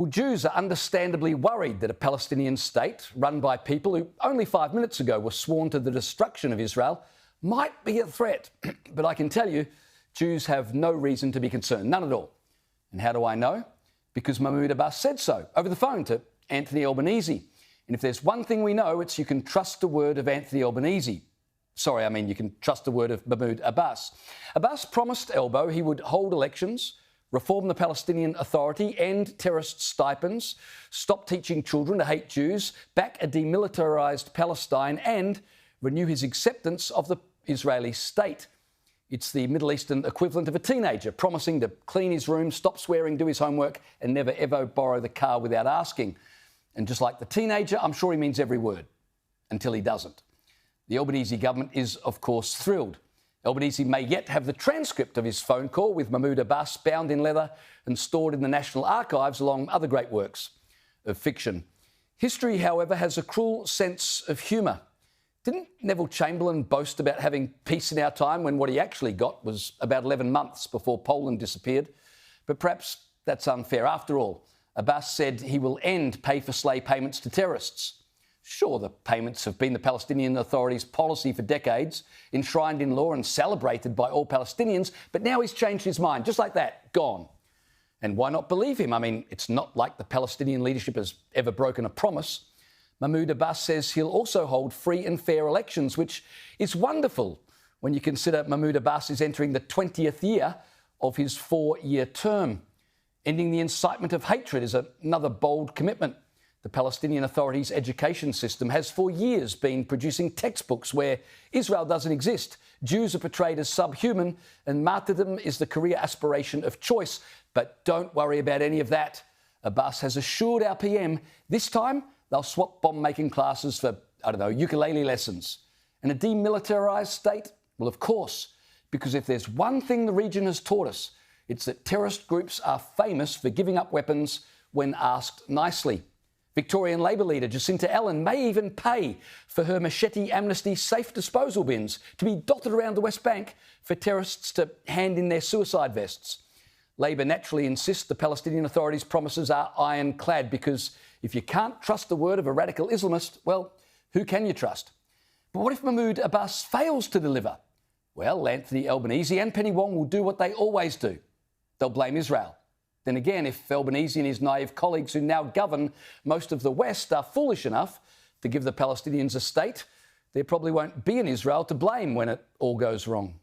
Well, Jews are understandably worried that a Palestinian state run by people who only 5 minutes ago were sworn to the destruction of Israel might be a threat. But I can tell you, Jews have no reason to be concerned, none at all. And how do I know? Because Mahmoud Abbas said so over the phone to Anthony Albanese. And if there's one thing we know, it's you can trust the word of Anthony Albanese. Sorry, I mean you can trust the word of Mahmoud Abbas. Abbas promised Elbow he would hold elections, reform the Palestinian Authority, end terrorist stipends, stop teaching children to hate Jews, back a demilitarised Palestine and renew his acceptance of the Israeli state. It's the Middle Eastern equivalent of a teenager promising to clean his room, stop swearing, do his homework and never ever borrow the car without asking. And just like the teenager, I'm sure he means every word, until he doesn't. The Albanese government is, of course, thrilled. Albanese may yet have the transcript of his phone call with Mahmoud Abbas bound in leather and stored in the National Archives along other great works of fiction. History, however, has a cruel sense of humour. Didn't Neville Chamberlain boast about having peace in our time when what he actually got was about 11 months before Poland disappeared? But perhaps that's unfair. After all, Abbas said he will end pay-for-slay payments to terrorists. Sure, the payments have been the Palestinian Authority's policy for decades, enshrined in law and celebrated by all Palestinians, but now he's changed his mind, just like that, gone. And why not believe him? I mean, it's not like the Palestinian leadership has ever broken a promise. Mahmoud Abbas says he'll also hold free and fair elections, which is wonderful when you consider Mahmoud Abbas is entering the 20th year of his 4-year term. Ending the incitement of hatred is another bold commitment. The Palestinian Authority's education system has for years been producing textbooks where Israel doesn't exist, Jews are portrayed as subhuman, and martyrdom is the career aspiration of choice. But don't worry about any of that. Abbas has assured our PM this time they'll swap bomb-making classes for, ukulele lessons. And a demilitarised state? Well, of course, because if there's one thing the region has taught us, it's that terrorist groups are famous for giving up weapons when asked nicely. Victorian Labor leader Jacinta Allen may even pay for her machete amnesty safe disposal bins to be dotted around the West Bank for terrorists to hand in their suicide vests. Labor naturally insists the Palestinian Authority's promises are ironclad because if you can't trust the word of a radical Islamist, well, who can you trust? But what if Mahmoud Abbas fails to deliver? Well, Anthony Albanese and Penny Wong will do what they always do. They'll blame Israel. Then again, if Albanese and his naive colleagues who now govern most of the West are foolish enough to give the Palestinians a state, there probably won't be an Israel to blame when it all goes wrong.